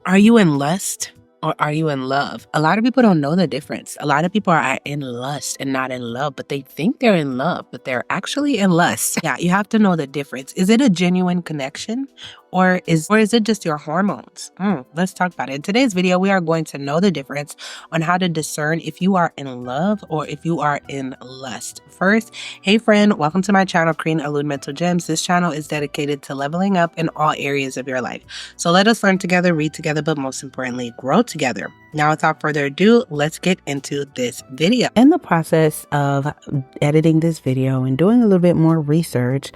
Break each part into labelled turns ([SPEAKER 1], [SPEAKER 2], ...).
[SPEAKER 1] Are you in lust or are you in love? A lot of people don't know the difference. A lot of people are in lust and not in love, but they think they're in love, but they're actually in lust. Yeah, you have to know the difference. Is it a genuine connection or is it just your hormones? Let's talk about it. In today's video, we are going to know the difference on how to discern if you are in love or if you are in lust. First, hey friend, welcome to my channel, Creating Elude Mental Gems. This channel is dedicated to leveling up in all areas of your life. So let us learn together, read together, but most importantly, grow together. Now, without further ado, let's get into this video. In the process of editing this video and doing a little bit more research,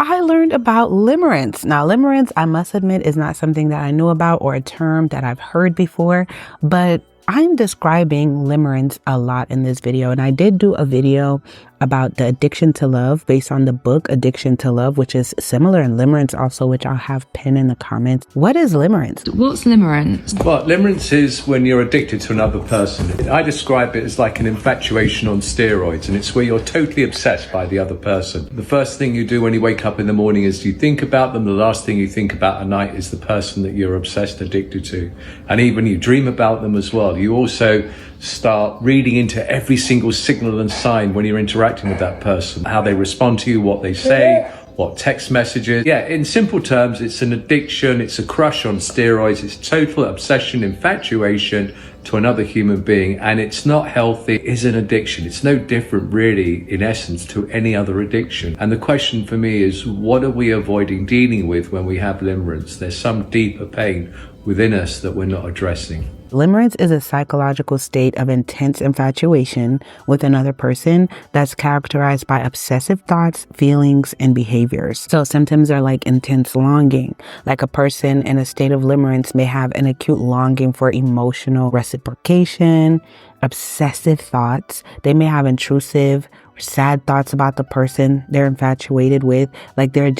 [SPEAKER 1] I learned about limerence. Now, limerence, I must admit, is not something that I knew about or a term that I've heard before, but I'm describing limerence a lot in this video. And I did do a video about the addiction to love based on the book Addiction to Love, which is similar in limerence also, which I'll have pinned in the comments. What is limerence?
[SPEAKER 2] What's limerence?
[SPEAKER 3] Well, limerence is when you're addicted to another person. I describe it as like an infatuation on steroids, and it's where you're totally obsessed by the other person. The first thing you do when you wake up in the morning is you think about them. The last thing you think about at night is the person that you're obsessed, addicted to. And even you dream about them as well. You also start reading into every single signal and sign when you're interacting with that person, how they respond to you, what they say, what text messages. Yeah, in simple terms, it's an addiction, it's a crush on steroids, it's total obsession, infatuation to another human being, and it's not healthy. It is an addiction. It's no different really in essence to any other addiction. And the question for me is, what are we avoiding dealing with when we have limerence? There's some deeper pain within us that we're not addressing.
[SPEAKER 1] Limerence is a psychological state of intense infatuation with another person that's characterized by obsessive thoughts, feelings, and behaviors. So symptoms are like intense longing. Like a person in a state of limerence may have an acute longing for emotional reciprocation, obsessive thoughts. They may have intrusive or sad thoughts about the person they're infatuated with. Like they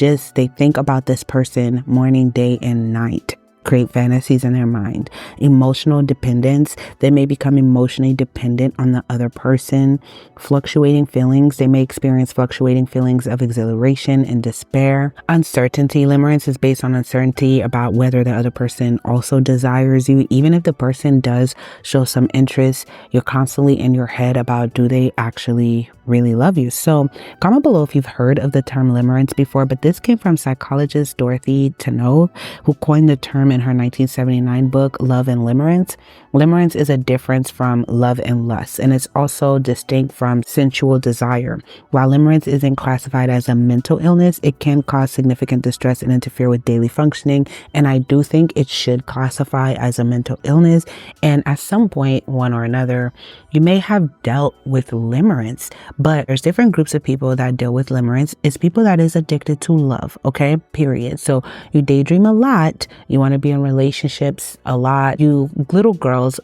[SPEAKER 1] think about this person morning, day, and night. Create fantasies in their mind. Emotional dependence. They may become emotionally dependent on the other person. Fluctuating feelings. They may experience fluctuating feelings of exhilaration and despair. Uncertainty. Limerence is based on uncertainty about whether the other person also desires you. Even if the person does show some interest, you're constantly in your head about, do they actually really love you? So comment below if you've heard of the term limerence before, but this came from psychologist Dorothy Tennove, who coined the term in her 1979 book, Love and Limerence. Limerence is a difference from love and lust, and it's also distinct from sensual desire. While limerence isn't classified as a mental illness, it can cause significant distress and interfere with daily functioning, and I do think it should classify as a mental illness. And at some point, one or another, you may have dealt with limerence, but there's different groups of people that deal with limerence. It's people that is addicted to love, okay, period. So you daydream a lot, you want to be in relationships a lot, you little girls,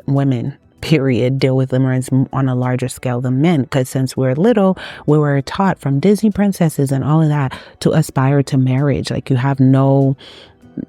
[SPEAKER 1] women, period, deal with limerence on a larger scale than men, because since we're little, we were taught from Disney princesses and all of that to aspire to marriage. Like you have no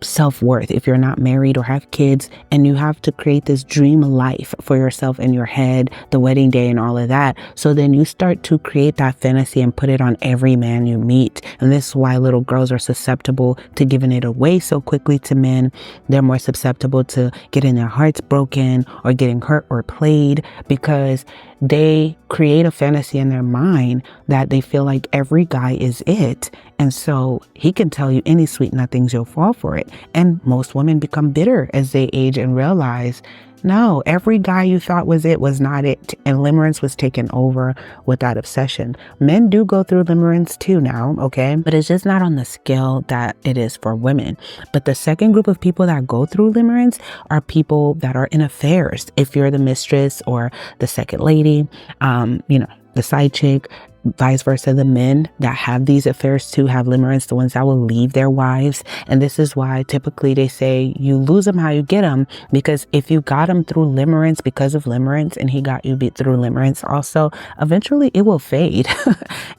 [SPEAKER 1] self-worth if you're not married or have kids, and you have to create this dream life for yourself in your head, the wedding day and all of that. So then you start to create that fantasy and put it on every man you meet. And this is why little girls are susceptible to giving it away so quickly to men. They're more susceptible to getting their hearts broken or getting hurt or played, because they create a fantasy in their mind that they feel like every guy is it. And so he can tell you any sweet nothings, you'll fall for it. And most women become bitter as they age and realize, no, every guy you thought was it was not it. And limerence was taken over with that obsession. Men do go through limerence too now, okay? But it's just not on the scale that it is for women. But the second group of people that go through limerence are people that are in affairs. If you're the mistress or the second lady, the side chick, vice versa, the men that have these affairs too have limerence, the ones that will leave their wives. And this is why typically they say you lose them how you get them, because if you got him through limerence because of limerence and he got you through limerence also, eventually it will fade.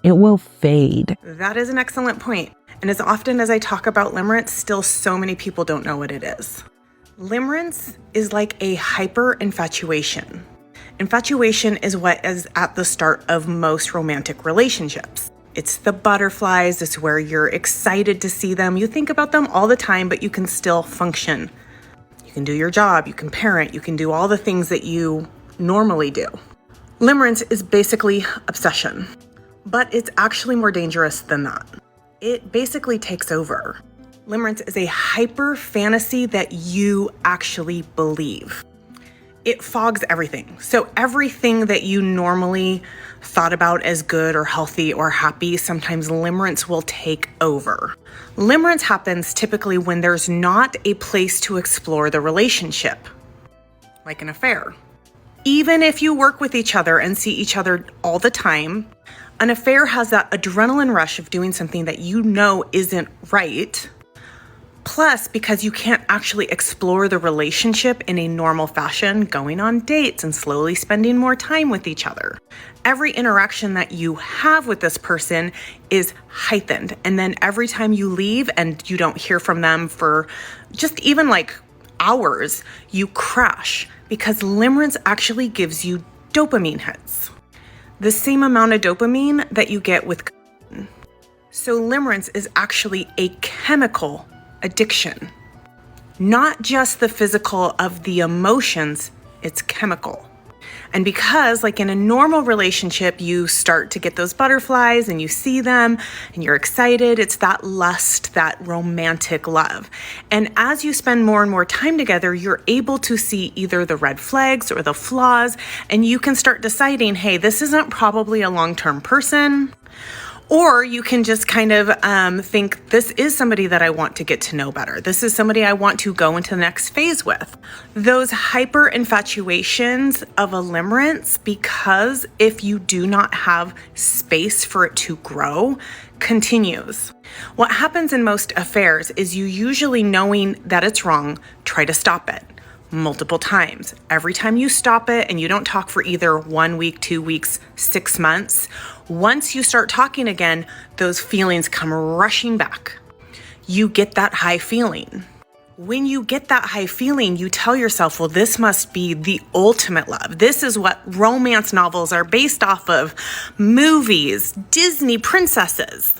[SPEAKER 1] It will fade.
[SPEAKER 4] That is an excellent point. And as often as I talk about limerence, still so many people don't know what it is. Limerence is like a hyper infatuation. Infatuation is what is at the start of most romantic relationships. It's the butterflies. It's where you're excited to see them. You think about them all the time, but you can still function. You can do your job, you can parent, you can do all the things that you normally do. Limerence is basically obsession, but it's actually more dangerous than that. It basically takes over. Limerence is a hyper fantasy that you actually believe. It fogs everything. So everything that you normally thought about as good or healthy or happy, sometimes limerence will take over. Limerence happens typically when there's not a place to explore the relationship, like an affair. Even if you work with each other and see each other all the time, an affair has that adrenaline rush of doing something that you know isn't right. Plus, because you can't actually explore the relationship in a normal fashion, going on dates and slowly spending more time with each other. Every interaction that you have with this person is heightened. And then every time you leave and you don't hear from them for just even like hours, you crash because limerence actually gives you dopamine hits. The same amount of dopamine that you get with cocaine. So limerence is actually a chemical addiction, not just the physical of the emotions, it's chemical. And because like in a normal relationship, you start to get those butterflies and you see them and you're excited, it's that lust, that romantic love. And as you spend more and more time together, you're able to see either the red flags or the flaws, and you can start deciding, hey, this isn't probably a long-term person. Or you can just kind of think, this is somebody that I want to get to know better. This is somebody I want to go into the next phase with. Those hyper infatuations of a limerence, because if you do not have space for it to grow, continues. What happens in most affairs is you usually, knowing that it's wrong, try to stop it. Multiple times. Every time you stop it and you don't talk for either 1 week, 2 weeks, 6 months, once you start talking again, those feelings come rushing back. You get that high feeling. When you get that high feeling, you tell yourself, well, this must be the ultimate love. This is what romance novels are based off of, movies, Disney princesses.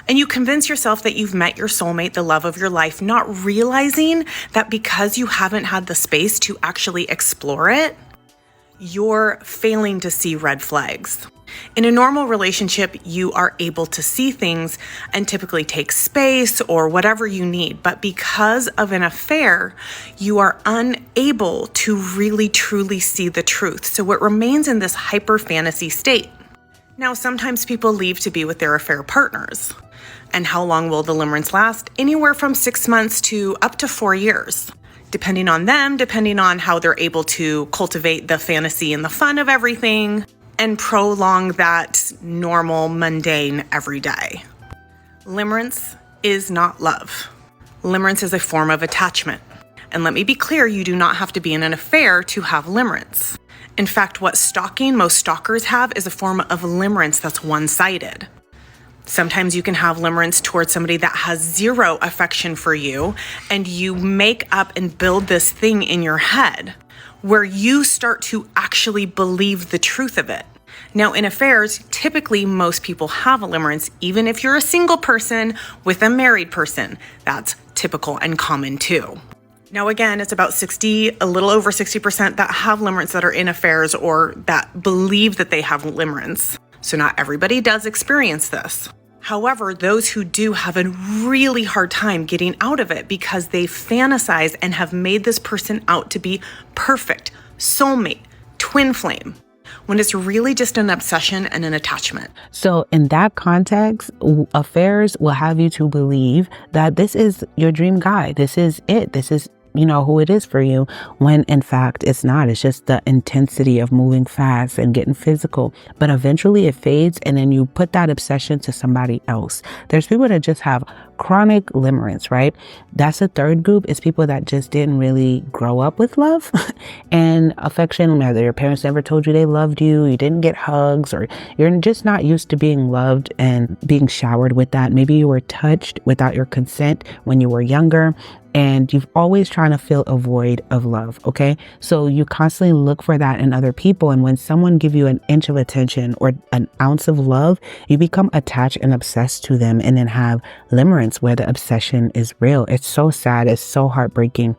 [SPEAKER 4] And you convince yourself that you've met your soulmate, the love of your life, not realizing that because you haven't had the space to actually explore it, you're failing to see red flags. In a normal relationship, you are able to see things and typically take space or whatever you need. But because of an affair, you are unable to really truly see the truth. So it remains in this hyper fantasy state. Now, sometimes people leave to be with their affair partners. And how long will the limerence last? Anywhere from 6 months to up to 4 years, depending on them, depending on how they're able to cultivate the fantasy and the fun of everything and prolong that normal, mundane everyday. Limerence is not love. Limerence is a form of attachment. And let me be clear, you do not have to be in an affair to have limerence. In fact, what stalking most stalkers have is a form of limerence that's one-sided. Sometimes you can have limerence towards somebody that has zero affection for you, and you make up and build this thing in your head where you start to actually believe the truth of it. Now, in affairs, typically most people have a limerence, even if you're a single person with a married person. That's typical and common too. Now, again, it's about a little over 60% that have limerence that are in affairs or that believe that they have limerence. So not everybody does experience this. However, those who do have a really hard time getting out of it because they fantasize and have made this person out to be perfect, soulmate, twin flame, when it's really just an obsession and an attachment.
[SPEAKER 1] So in that context, affairs will have you to believe that this is your dream guy. This is it. This is who it is for you, when in fact it's not. It's just the intensity of moving fast and getting physical. But eventually it fades, and then you put that obsession to somebody else. There's people that just have chronic limerence, right? That's the third group, is people that just didn't really grow up with love and affection. Whether your parents never told you they loved you, you didn't get hugs, or you're just not used to being loved and being showered with that. Maybe you were touched without your consent when you were younger, and you've always trying to fill a void of love, okay? So you constantly look for that in other people, and when someone give you an inch of attention or an ounce of love, you become attached and obsessed to them, and then have limerence where the obsession is real. It's so sad. It's so heartbreaking.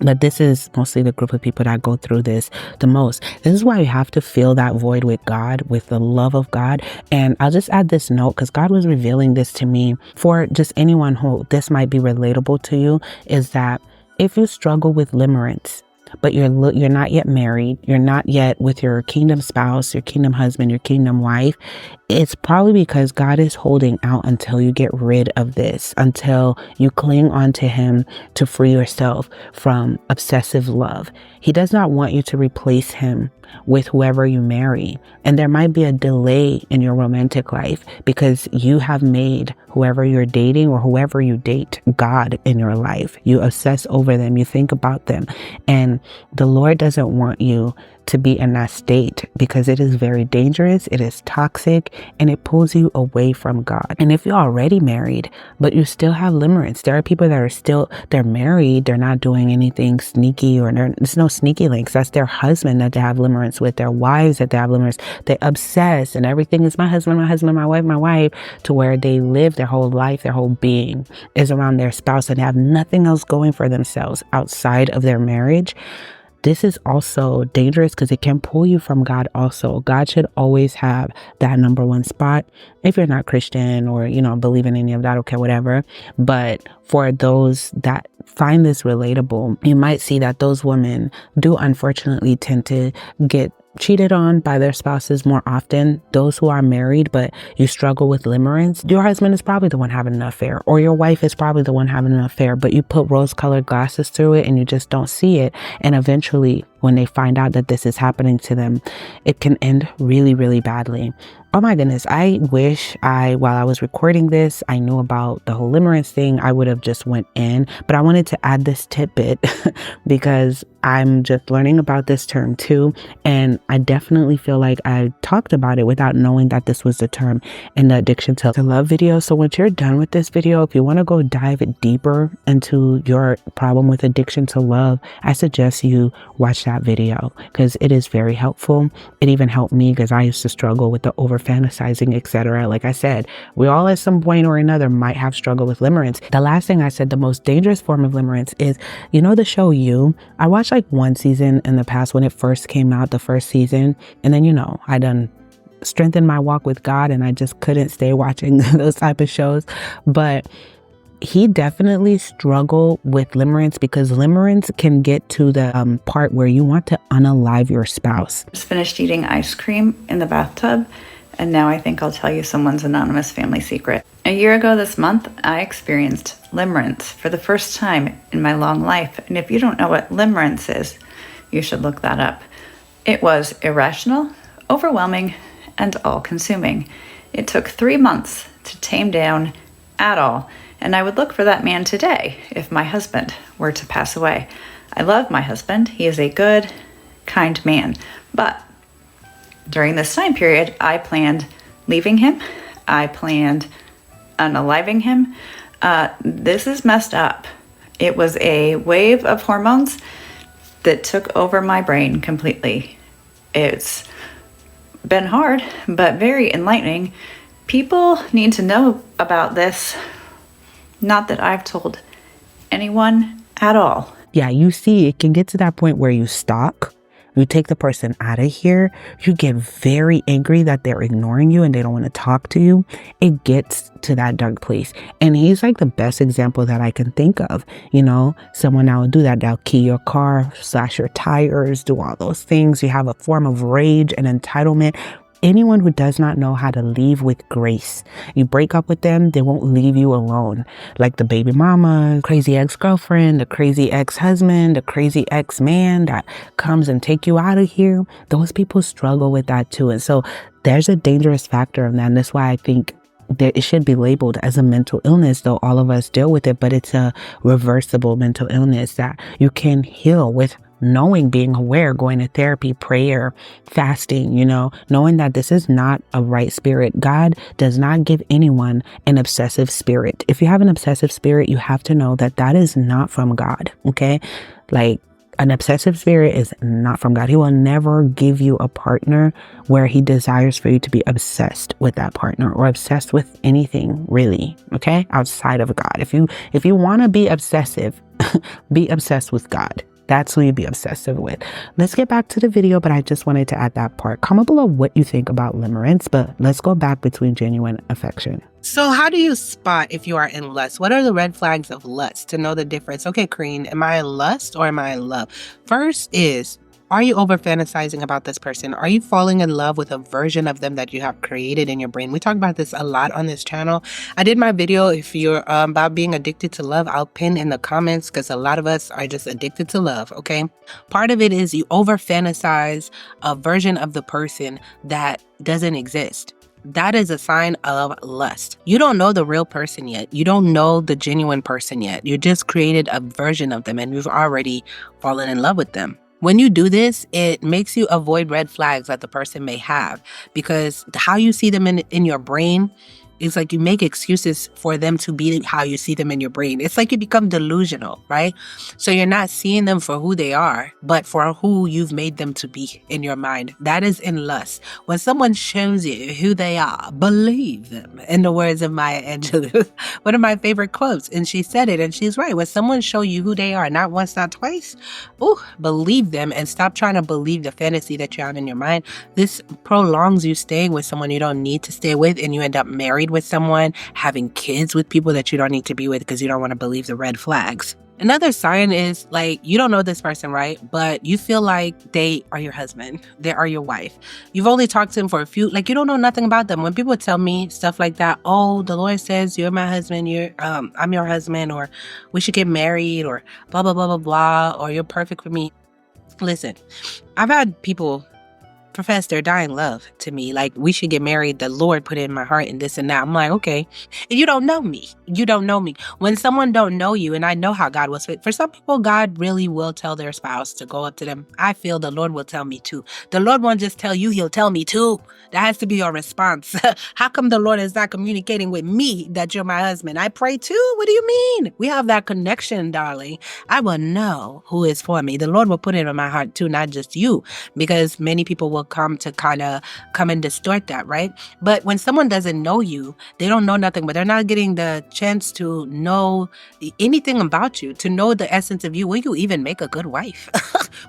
[SPEAKER 1] But this is mostly the group of people that go through this the most. This is why you have to fill that void with God, with the love of God. And I'll just add this note, because God was revealing this to me for just anyone who this might be relatable to you, is that if you struggle with limerence, but you're not yet married, you're not yet with your kingdom spouse, your kingdom husband, your kingdom wife, it's probably because God is holding out until you get rid of this, until you cling on to him to free yourself from obsessive love. He does not want you to replace him with whoever you marry. And there might be a delay in your romantic life because you have made whoever you're dating or whoever you date God in your life. You obsess over them, you think about them. And the Lord doesn't want you to be in that state because it is very dangerous, it is toxic, and it pulls you away from God. And if you're already married, but you still have limerence, there are people that are still, they're married, they're not doing anything sneaky, or there's no sneaky links. That's their husband that they have limerence with, their wives that they have limerence. They obsess and everything is my husband, my wife, to where they live their whole life, their whole being is around their spouse and have nothing else going for themselves outside of their marriage. This is also dangerous because it can pull you from God also. God should always have that number one spot. If you're not Christian or, believe in any of that, okay, whatever. But for those that find this relatable, you might see that those women do unfortunately tend to get cheated on by their spouses more often. Those who are married, but you struggle with limerence, your husband is probably the one having an affair, or your wife is probably the one having an affair, but you put rose-colored glasses through it and you just don't see it. And eventually, when they find out that this is happening to them, it can end really, really badly. Oh my goodness, I wish while I was recording this, I knew about the whole limerence thing. I would have just went in, but I wanted to add this tidbit because I'm just learning about this term too. And I definitely feel like I talked about it without knowing that this was the term in the addiction to love video. So once you're done with this video, if you want to go dive deeper into your problem with addiction to love, I suggest you watch that video because it is very helpful. It even helped me because I used to struggle with the over fantasizing, etc. Like I said, we all at some point or another might have struggled with limerence. The last thing I said, the most dangerous form of limerence is, the show You. I watched like one season in the past when it first came out, the first season, and then I done strengthened my walk with God and I just couldn't stay watching those type of shows. But he definitely struggled with limerence because limerence can get to the part where you want to unalive your spouse.
[SPEAKER 2] Just finished eating ice cream in the bathtub, and now I think I'll tell you someone's anonymous family secret. A year ago this month, I experienced limerence for the first time in my long life. And if you don't know what limerence is, you should look that up. It was irrational, overwhelming, and all-consuming. It took 3 months to tame down at all. And I would look for that man today if my husband were to pass away. I love my husband. He is a good, kind man. But during this time period, I planned leaving him. I planned unaliving him. This is messed up. It was a wave of hormones that took over my brain completely. It's been hard, but very enlightening. People need to know about this. Not that I've told anyone at all.
[SPEAKER 1] Yeah, you see, it can get to that point where you stalk. You take the person out of here. You get very angry that they're ignoring you and they don't want to talk to you. It gets to that dark place. And he's like the best example that I can think of. Someone that will do that. They'll key your car, slash your tires, do all those things. You have a form of rage and entitlement. Anyone who does not know how to leave with grace, you break up with them, they won't leave you alone. Like the baby mama, crazy ex-girlfriend, the crazy ex-husband, the crazy ex-man that comes and take you out of here. Those people struggle with that too. And so there's a dangerous factor of that. And that's why I think that it should be labeled as a mental illness, though all of us deal with it, but it's a reversible mental illness that you can heal with knowing, being aware, going to therapy, prayer, fasting, knowing that this is not a right spirit. God does not give anyone an obsessive spirit. If you have an obsessive spirit, you have to know that that is not from God. Okay. Like an obsessive spirit is not from God. He will never give you a partner where he desires for you to be obsessed with that partner or obsessed with anything really. Okay. Outside of God. If you want to be obsessive, be obsessed with God. That's who you'd be obsessive with. Let's get back to the video, but I just wanted to add that part. Comment below what you think about limerence, but let's go back between genuine affection.
[SPEAKER 5] So how do you spot if you are in lust? What are the red flags of lust to know the difference? Okay, Kareen, am I in lust or am I in love? First is, are you over fantasizing about this person? Are you falling in love with a version of them that you have created in your brain? We talk about this a lot on this channel. I did my video, if you're about being addicted to love, I'll pin in the comments because a lot of us are just addicted to love, okay? Part of it is you over fantasize a version of the person that doesn't exist. That is a sign of lust. You don't know the real person yet. You don't know the genuine person yet. You just created a version of them and you've already fallen in love with them. When you do this, it makes you avoid red flags that the person may have, because how you see them in your brain, it's like you make excuses for them to be how you see them in your brain. It's like you become delusional, right? So you're not seeing them for who they are, but for who you've made them to be in your mind. That is in lust. When someone shows you who they are, believe them. In the words of Maya Angelou, one of my favorite quotes. And she said it, and she's right. When someone show you who they are, not once, not twice, believe them and stop trying to believe the fantasy that you have in your mind. This prolongs you staying with someone you don't need to stay with, and you end up married with someone, having kids with people that you don't need to be with because you don't want to believe the red flags. Another sign is like you don't know this person, right? But you feel like they are your husband, they are your wife. You've only talked to them for a few, like you don't know nothing about them. When people tell me stuff like that, oh, the Lord says you're my husband, I'm your husband, or we should get married, or blah blah blah blah blah, or you're perfect for me. Listen, I've had people profess their dying love to me, like we should get married, the Lord put it in my heart and this and that. I'm like, okay, you don't know me. You don't know me. When someone don't know you, and I know how God was, for some people, God really will tell their spouse to go up to them. I feel the Lord will tell me too. The Lord won't just tell you, he'll tell me too. That has to be your response. How come the Lord is not communicating with me that you're my husband? I pray too. What do you mean? We have that connection, darling. I will know who is for me. The Lord will put it in my heart too, not just you, because many people will come and distort that, right? But when someone doesn't know you, they don't know nothing, but they're not getting the chance to know anything about you, to know the essence of you. Will you even make a good wife?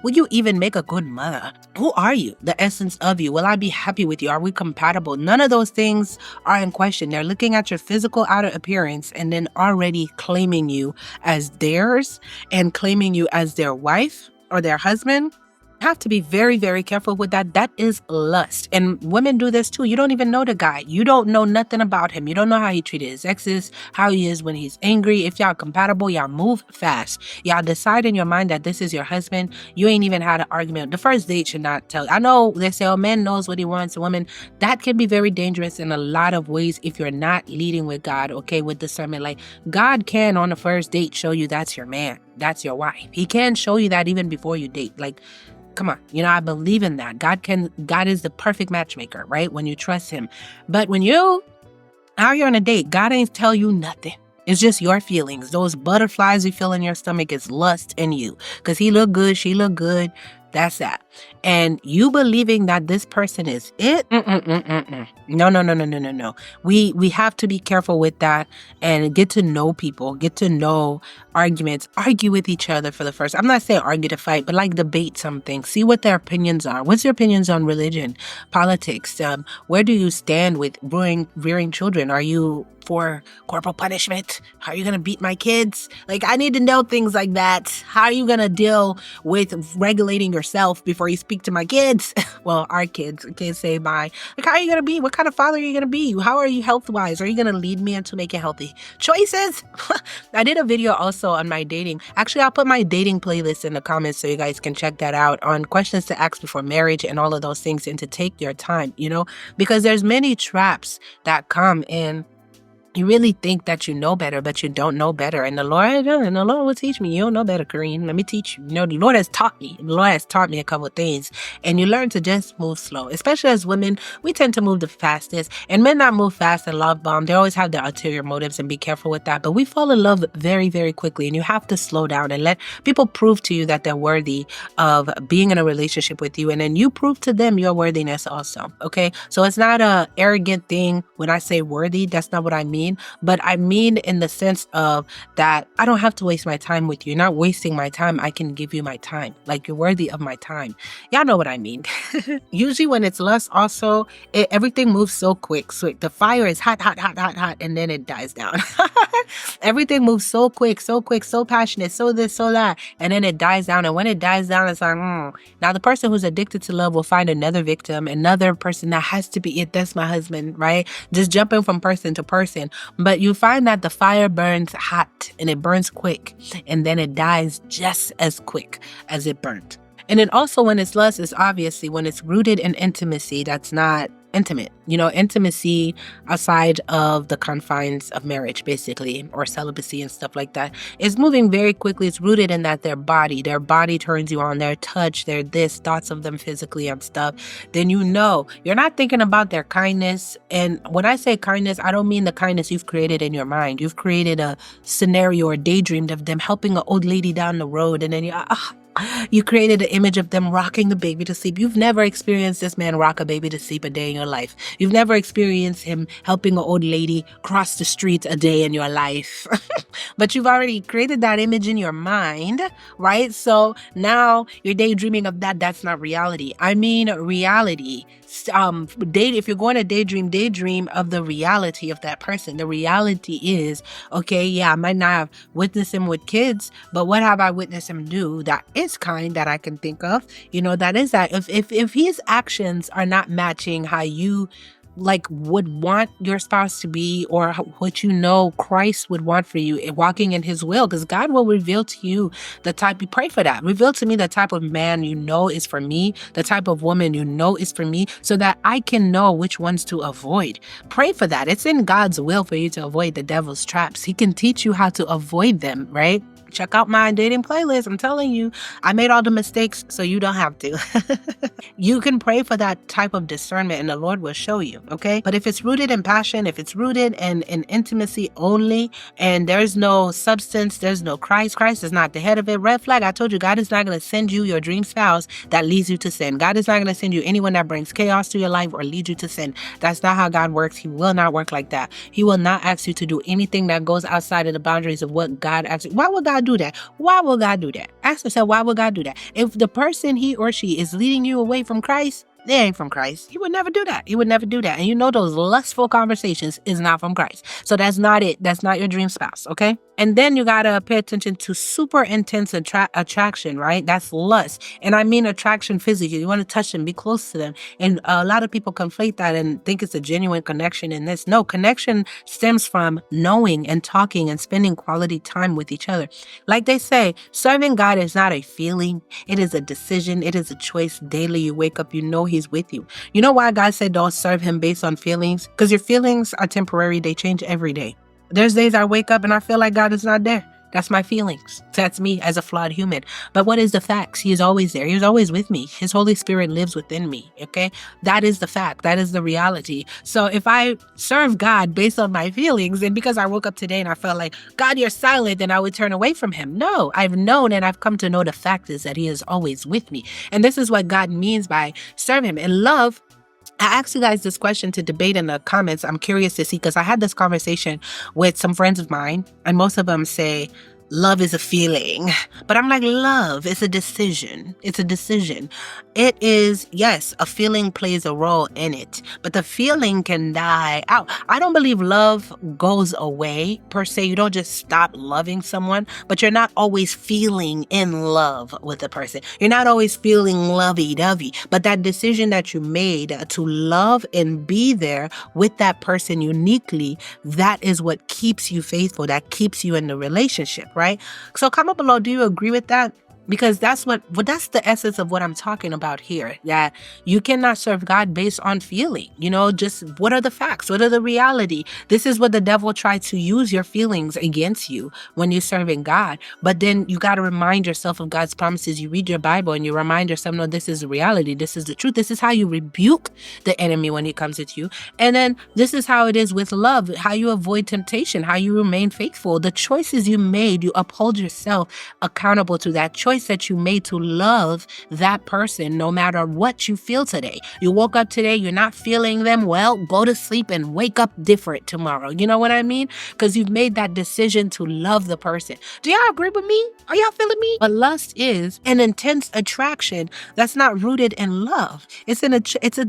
[SPEAKER 5] Will you even make a good mother? Who are you? The essence of you. Will I be happy with you? Are we compatible? None of those things are in question. They're looking at your physical outer appearance and then already claiming you as theirs and claiming you as their wife or their husband. Have to be very, very careful with that. That is lust. And women do this too. You don't even know the guy. You don't know nothing about him. You don't know how he treated his exes, how he is when he's angry. If y'all compatible, y'all move fast. Y'all decide in your mind that this is your husband. You ain't even had an argument. The first date should not tell. I know they say, oh, man knows what he wants. A woman, that can be very dangerous in a lot of ways if you're not leading with God, okay, with discernment. Like God can on the first date show you that's your man. That's your wife. He can show you that even before you date. Like, come on, I believe in that. God is the perfect matchmaker, right? When you trust him. But when you're on a date, God ain't tell you nothing. It's just your feelings. Those butterflies you feel in your stomach is lust in you. Because he look good, she look good. That's that. And you believing that this person is it? No. We have to be careful with that and get to know people, get to know arguments, argue with each other for the first. I'm not saying argue to fight, but like debate something. See what their opinions are. What's your opinions on religion, politics? Where do you stand with rearing children? Are you for corporal punishment? How are you going to beat my kids? Like, I need to know things like that. How are you going to deal with regulating yourself before you speak to my kids? Well, our kids, I can't say mine. Like, how are you going to be? What kind of father are you going to be? How are you health-wise? Are you going to lead me into making healthy choices? I did a video also on my dating. Actually, I'll put my dating playlist in the comments so you guys can check that out on questions to ask before marriage and all of those things, and to take your time, because there's many traps that come in. You really think that you know better, but you don't know better. And the Lord will teach me. You don't know better, Kareen. Let me teach you. The Lord has taught me. The Lord has taught me a couple of things. And you learn to just move slow. Especially as women, we tend to move the fastest. And men not move fast and love bomb. They always have their ulterior motives, and be careful with that. But we fall in love very, very quickly. And you have to slow down and let people prove to you that they're worthy of being in a relationship with you. And then you prove to them your worthiness also. Okay? So it's not a arrogant thing when I say worthy. That's not what I mean. mean, but I mean in the sense of that I don't have to waste my time with you. You're not wasting my time. I can give you my time. Like, you're worthy of my time. Y'all know what I mean. Usually when it's lust also, everything moves so quick. So the fire is hot, hot, hot, hot, hot, and then it dies down. Everything moves so quick, so passionate, so this, so that, and then it dies down. And when it dies down, it's like, Now the person who's addicted to love will find another victim, another person that has to be it. That's my husband, right? Just jumping from person to person. But you find that the fire burns hot and it burns quick, and then it dies just as quick as it burnt. And then also when it's lust is obviously when it's rooted in intimacy that's not intimate. Intimacy outside of the confines of marriage, basically, or celibacy and stuff like that, is moving very quickly. It's rooted in that their body turns you on, their touch, their this, thoughts of them physically and stuff. Then you're not thinking about their kindness. And when I say kindness, I don't mean the kindness you've created in your mind. You've created a scenario or daydreamed of them helping an old lady down the road, and then you created an image of them rocking the baby to sleep. You've never experienced this man rock a baby to sleep a day in your life. You've never experienced him helping an old lady cross the street a day in your life. But you've already created that image in your mind, right? So now you're daydreaming of that. That's not reality. I mean reality. If you're going to daydream of the reality of that person. The reality is, okay, yeah, I might not have witnessed him with kids, but what have I witnessed him do that is kind that I can think of? That is that if his actions are not matching how you would want your spouse to be, or what Christ would want for you, walking in his will, because God will reveal to you the type. You pray for that. Reveal to me the type of man is for me, the type of woman is for me, so that I can know which ones to avoid. Pray for that. It's in God's will for you to avoid the devil's traps. He can teach you how to avoid them, right? Check out my dating playlist. I'm telling you, I made all the mistakes so you don't have to. You can pray for that type of discernment and the Lord will show you, okay? But if it's rooted in passion, if it's rooted in intimacy only, and there's no substance, there's no Christ is not the head of it, red flag. I told you, God is not going to send you your dream spouse that leads you to sin. God is not going to send you anyone that brings chaos to your life or leads you to sin. That's not how God works. He will not work like that. He will not ask you to do anything that goes outside of the boundaries of what God asks you. Why would God do that? Why will God do that? Ask yourself, why would God do that? If the person, he or she, is leading you away from Christ, they ain't from Christ. He would never do that. He would never do that. And those lustful conversations is not from Christ. So that's not it. That's not your dream spouse, okay? And then you gotta pay attention to super intense attraction, right? That's lust. And I mean attraction physically. You want to touch them, be close to them. And a lot of people conflate that and think it's a genuine connection in this. No, connection stems from knowing and talking and spending quality time with each other. Like they say, serving God is not a feeling. It is a decision. It is a choice daily. You wake up, he's with you. You know why God said don't serve him based on feelings? Because your feelings are temporary. They change every day. There's days I wake up and I feel like God is not there. That's my feelings. That's me as a flawed human. But what is the facts? He is always there. He is always with me. His Holy Spirit lives within me. Okay? That is the fact. That is the reality. So if I serve God based on my feelings, and because I woke up today and I felt like, God, you're silent, then I would turn away from him. No, I've known and I've come to know the fact is that he is always with me. And this is what God means by serve him. And love, I asked you guys this question to debate in the comments. I'm curious to see, because I had this conversation with some friends of mine, and most of them say, love is a feeling. But I'm like, love is a decision. It's a decision. It is, yes, a feeling plays a role in it, but the feeling can die out. I don't believe love goes away per se. You don't just stop loving someone, but you're not always feeling in love with the person. You're not always feeling lovey-dovey, but that decision that you made to love and be there with that person uniquely, that is what keeps you faithful, that keeps you in the relationship, right? So comment below, do you agree with that? Because that's the essence of what I'm talking about here, that you cannot serve God based on feeling, just what are the facts? What are the reality? This is what the devil tried to use your feelings against you when you're serving God. But then you got to remind yourself of God's promises. You read your Bible and you remind yourself, no, this is the reality. This is the truth. This is how you rebuke the enemy when he comes at you. And then this is how it is with love, how you avoid temptation, how you remain faithful. The choices you made, you uphold yourself accountable to that choice. choice that you made to love that person no matter what you feel today. You woke up today, you're not feeling them well, go to sleep and wake up different tomorrow. You know what I mean? Because you've made that decision to love the person. Do y'all agree with me? Are y'all feeling me? But lust is an intense attraction that's not rooted in love. It's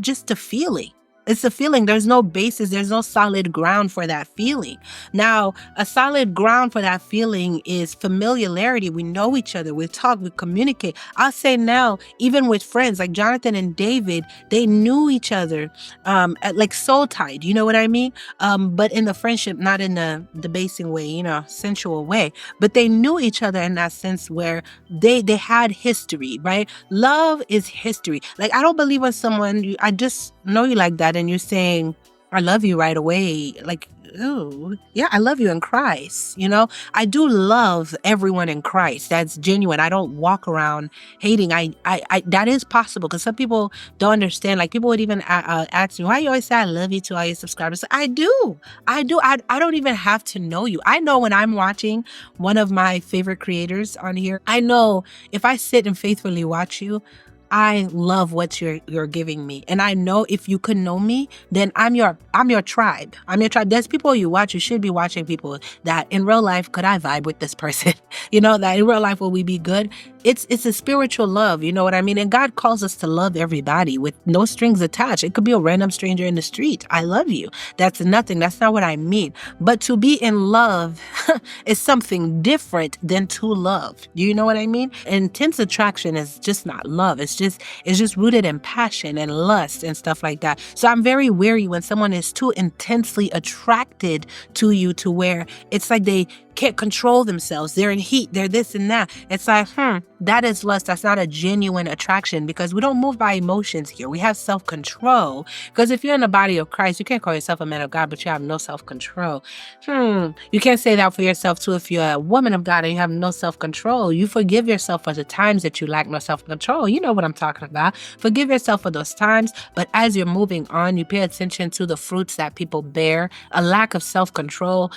[SPEAKER 5] just a feeling. It's a feeling. There's no basis. There's no solid ground for that feeling. Now, a solid ground for that feeling is familiarity. We know each other. We talk, we communicate. I'll say now, even with friends like Jonathan and David, they knew each other like soul tied. You know what I mean? But in the friendship, not in the debasing way, sensual way. But they knew each other in that sense where they had history, right? Love is history. Like, I don't believe when I just know you like that and you're saying, I love you right away. Like, ooh, yeah, I love you in Christ. I do love everyone in Christ. That's genuine. I don't walk around hating. I that is possible because some people don't understand. Like, people would even ask me, why you always say I love you to all your subscribers? I do. I don't even have to know you. I know when I'm watching one of my favorite creators on here, I know if I sit and faithfully watch you, I love what you're giving me. And I know if you could know me, then I'm your tribe. I'm your tribe. There's people you watch. You should be watching people that in real life, could I vibe with this person? That in real life, will we be good? It's a spiritual love. You know what I mean? And God calls us to love everybody with no strings attached. It could be a random stranger in the street. I love you. That's nothing. That's not what I mean. But to be in love is something different than to love. Do you know what I mean? Intense attraction is just not love. It's just rooted in passion and lust and stuff like that. So I'm very wary when someone is too intensely attracted to you to where it's like they can't control themselves. They're in heat. They're this and that. It's like, that is lust. That's not a genuine attraction because we don't move by emotions here. We have self-control. Because if you're in the body of Christ, you can't call yourself a man of God, but you have no self-control. You can't say that for yourself too if you're a woman of God and you have no self-control. You forgive yourself for the times that you lack no self-control. You know what I'm talking about. Forgive yourself for those times. But as you're moving on, you pay attention to the fruits that people bear. A lack of self-control,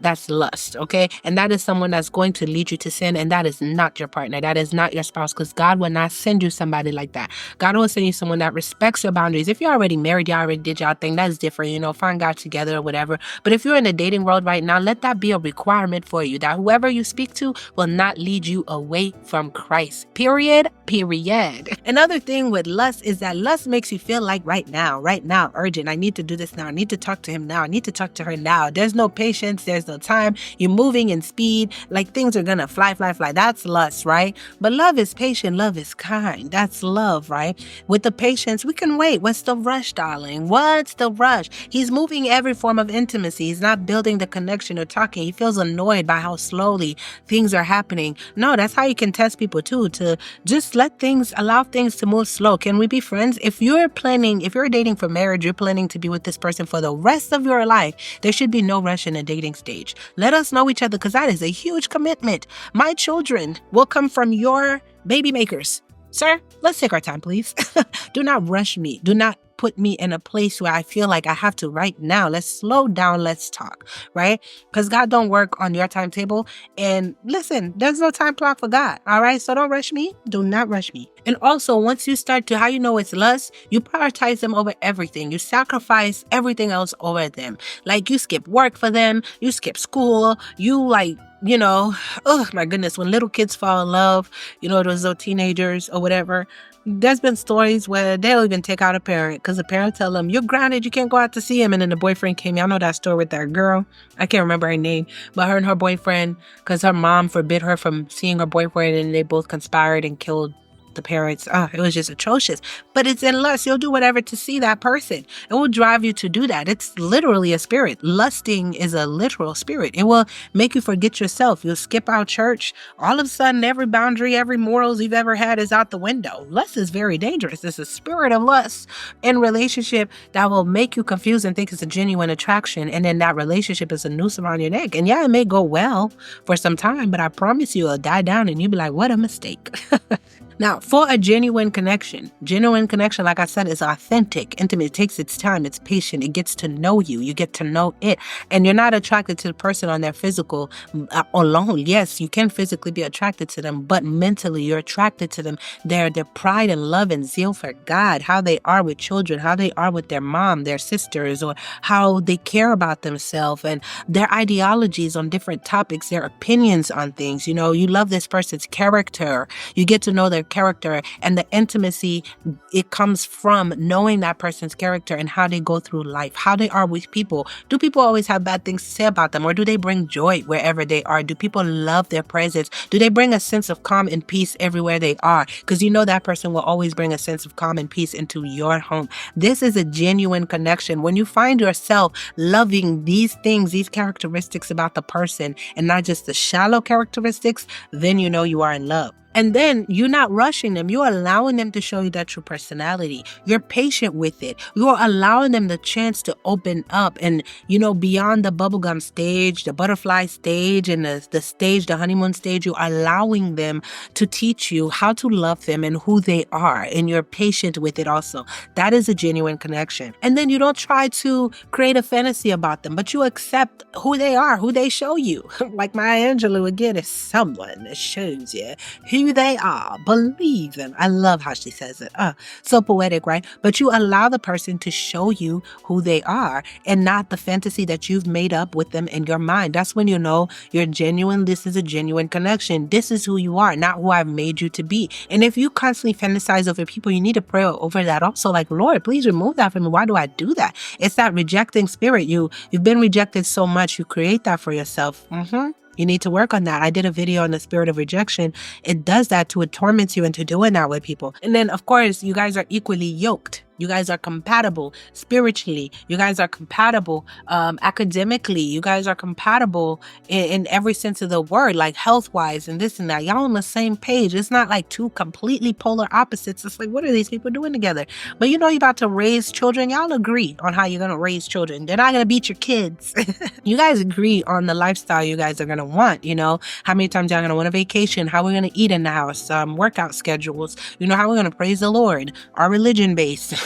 [SPEAKER 5] that's lust, okay? And that is someone that's going to lead you to sin, and that is not your partner. That is not your spouse, because God will not send you somebody like that. God will send you someone that respects your boundaries. If you're already married, you already did y'all thing, that's different, find God together or whatever. But if you're in the dating world right now, let that be a requirement for you, that whoever you speak to will not lead you away from Christ. Period. Another thing with lust is that lust makes you feel like right now, urgent. I need to do this now. I need to talk to him now. I need to talk to her now. There's no patience. There's no time. You're moving in speed, like things are gonna fly. That's lust, right? But love is patient. Love is kind. That's love, right? With the patience, we can wait. What's the rush, darling? What's the rush? He's moving every form of intimacy. He's not building the connection or talking. He feels annoyed by how slowly things are happening. No, that's how you can test people too, to just allow things to move slow. Can we be friends? If you're dating for marriage, you're planning to be with this person for the rest of your life, there should be no rush in a dating stage. Let us know each other, because that is a huge commitment. My children will come from your baby makers. Sir, let's take our time, please. Do not rush me. Do not put me in a place where I feel like I have to right now. Let's slow down. Let's talk, right? Because God don't work on your timetable. And listen, there's no time clock for God, all right? So don't rush me. Do not rush me. And also, once you start to, how you know it's lust, you prioritize them over everything. You sacrifice everything else over them. Like, you skip work for them. You skip school. You oh my goodness, when little kids fall in love, those little teenagers or whatever, there's been stories where they'll even take out a parent because the parent tell them, you're grounded, you can't go out to see him. And then the boyfriend came. Y'all know that story with that girl. I can't remember her name, but her and her boyfriend, because her mom forbid her from seeing her boyfriend, and they both conspired and killed the parents. It was just atrocious. But it's in lust. You'll do whatever to see that person. It will drive you to do that. It's literally a spirit. Lusting is a literal spirit. It will make you forget yourself. You'll skip out church. All of a sudden, every boundary, every morals you've ever had is out the window. Lust is very dangerous. It's a spirit of lust in relationship that will make you confused and think it's a genuine attraction. And then that relationship is a noose around your neck. And yeah, it may go well for some time, but I promise you it'll die down and you'll be like, what a mistake. Now, for a genuine connection, like I said, is authentic, intimate. It takes its time. It's patient. It gets to know you. You get to know it. And you're not attracted to the person on their physical alone. Yes, you can physically be attracted to them, but mentally you're attracted to them. Their pride and love and zeal for God, how they are with children, how they are with their mom, their sisters, or how they care about themselves, and their ideologies on different topics, their opinions on things. You know, you love this person's character. You get to know their character, and the intimacy, it comes from knowing that person's character and how they go through life, how they are with people. Do people always have bad things to say about them, or do they bring joy wherever they are? Do people love their presence? Do they bring a sense of calm and peace everywhere they are? Because you know that person will always bring a sense of calm and peace into your home. This is a genuine connection. When you find yourself loving these things, these characteristics about the person, and not just the shallow characteristics, then you know you are in love. And then you're not rushing them. You're allowing them to show you that true personality. You're patient with it. You're allowing them the chance to open up and, you know, beyond the bubblegum stage, the butterfly stage, and the stage, the honeymoon stage, you're allowing them to teach you how to love them and who they are. And you're patient with it also. That is a genuine connection. And then you don't try to create a fantasy about them, but you accept who they are, who they show you. Like Maya Angelou, again, is someone that shows you who they are. Believe them. I love how she says it. So poetic, right? But you allow the person to show you who they are and not the fantasy that you've made up with them in your mind. That's when you know you're genuine. This is a genuine connection. This is who you are, not who I've made you to be. And if you constantly fantasize over people, you need to pray over that also. Like, Lord, please remove that from me. Why do I do that? It's that rejecting spirit. You've been rejected so much. You create that for yourself. You need to work on that. I did a video on the spirit of rejection. It does that to, it torments you into doing that with people. And then, of course, you guys are equally yoked. You guys are compatible spiritually. You guys are compatible academically. You guys are compatible in every sense of the word, like health-wise and this and that. Y'all on the same page. It's not like two completely polar opposites. It's like, what are these people doing together? But you know you're about to raise children. Y'all agree on how you're going to raise children. They're not going to beat your kids. You guys agree on the lifestyle you guys are going to want, you know, how many times y'all going to want a vacation, how we're going to eat in the house, workout schedules, you know, how we're going to praise the Lord, our religion-based.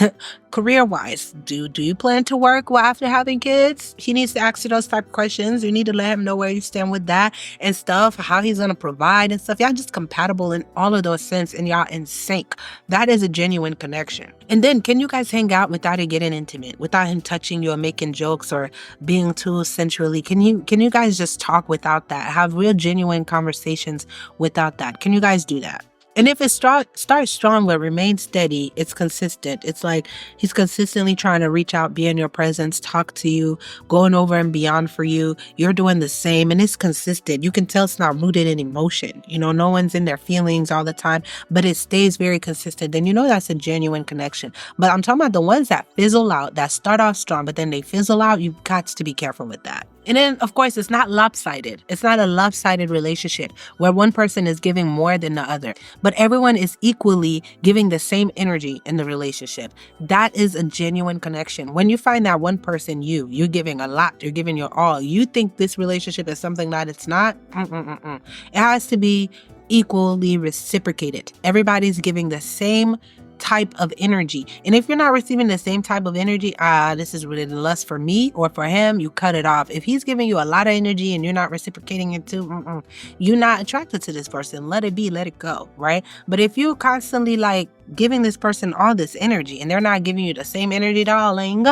[SPEAKER 5] Career-wise, do you plan to work after having kids? He needs to ask you those type of questions. You need to let him know where you stand with that and stuff, how he's going to provide and stuff. Y'all just compatible in all of those sense, and y'all in sync. That is a genuine connection. And then, can you guys hang out without it getting intimate, without him touching you or making jokes or being too sensually? Can you guys just talk without that? Have real genuine conversations without that? Can you guys do that? And if it starts strong but remains steady, it's consistent. It's like he's consistently trying to reach out, be in your presence, talk to you, going over and beyond for you. You're doing the same, and it's consistent. You can tell it's not rooted in emotion. You know, no one's in their feelings all the time, but it stays very consistent. Then you know that's a genuine connection. But I'm talking about the ones that fizzle out, that start off strong, but then they fizzle out. You've got to be careful with that. And then, of course, it's not lopsided. It's not a lopsided relationship where one person is giving more than the other, but everyone is equally giving the same energy in the relationship. That is a genuine connection. When you find that one person, you're giving a lot, you're giving your all. You think this relationship is something that it's not. It has to be equally reciprocated. Everybody's giving the same type of energy. And if you're not receiving the same type of energy, this is really lust for me or for him, you cut it off. If he's giving you a lot of energy and you're not reciprocating it too, you're not attracted to this person. Let it be, let it go, right? But if you're constantly like giving this person all this energy and they're not giving you the same energy, darling,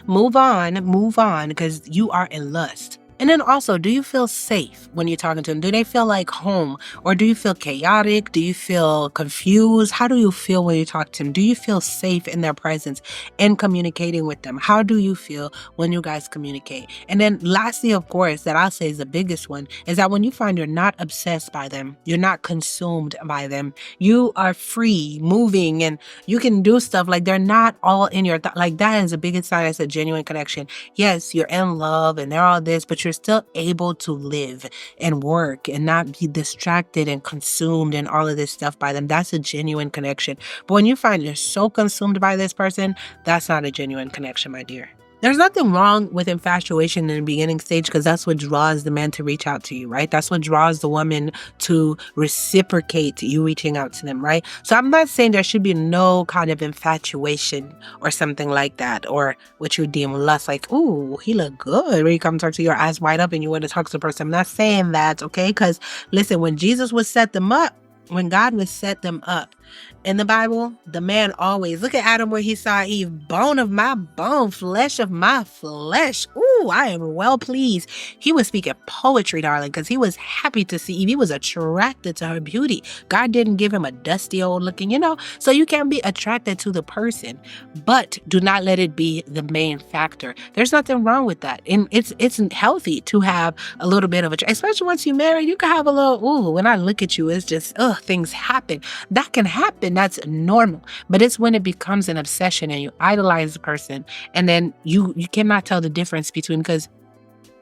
[SPEAKER 5] move on, because you are in lust. And then also, do you feel safe when you're talking to them? Do they feel like home? Or do you feel chaotic? Do you feel confused? How do you feel when you talk to them? Do you feel safe in their presence and communicating with them? How do you feel when you guys communicate? And then lastly, of course, that I'll say is the biggest one, is that when you find you're not obsessed by them, you're not consumed by them, you are free, moving, and you can do stuff like they're not all in your like that is the biggest sign it's a genuine connection. Yes, you're in love and they're all this, but you're still able to live and work and not be distracted and consumed and all of this stuff by them. That's a genuine connection. But when you find you're so consumed by this person, that's not a genuine connection, my dear. There's nothing wrong with infatuation in the beginning stage because that's what draws the man to reach out to you, right? That's what draws the woman to reciprocate you reaching out to them, right? So I'm not saying there should be no kind of infatuation or something like that, or what you would deem lust, like, ooh, he look good. When you come talk to your eyes wide up and you want to talk to the person. I'm not saying that, okay? Because listen, when Jesus would set them up, when God would set them up, in the Bible, the man always, look at Adam where he saw Eve, bone of my bone, flesh of my flesh. Ooh, I am well pleased. He was speaking poetry, darling, because he was happy to see Eve. He was attracted to her beauty. God didn't give him a dusty old looking, so you can be attracted to the person, but do not let it be the main factor. There's nothing wrong with that. And it's healthy to have a little bit of especially once you're married, you can have a little, ooh, when I look at you, it's just, things happen. That can happen. That's normal. But it's when it becomes an obsession and you idolize the person, and then you cannot tell the difference between, because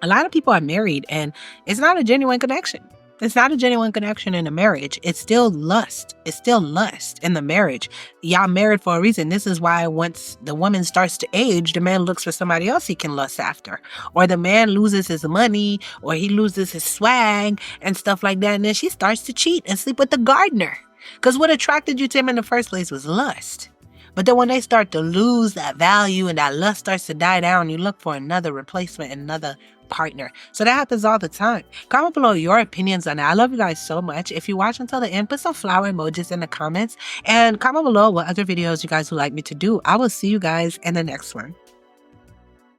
[SPEAKER 5] a lot of people are married and it's not a genuine connection. It's not a genuine connection in a marriage. It's still lust. It's still lust in the marriage. Y'all married for a reason. This is why once the woman starts to age, the man looks for somebody else he can lust after. Or the man loses his money, or he loses his swag and stuff like that. And then she starts to cheat and sleep with the gardener. Because what attracted you to him in the first place was lust. But then when they start to lose that value and that lust starts to die down, you look for another replacement, another partner. So that happens all the time. Comment below your opinions on that. I love you guys so much. If you watch until the end, put some flower emojis in the comments and comment below what other videos you guys would like me to do. I will see you guys in the next one.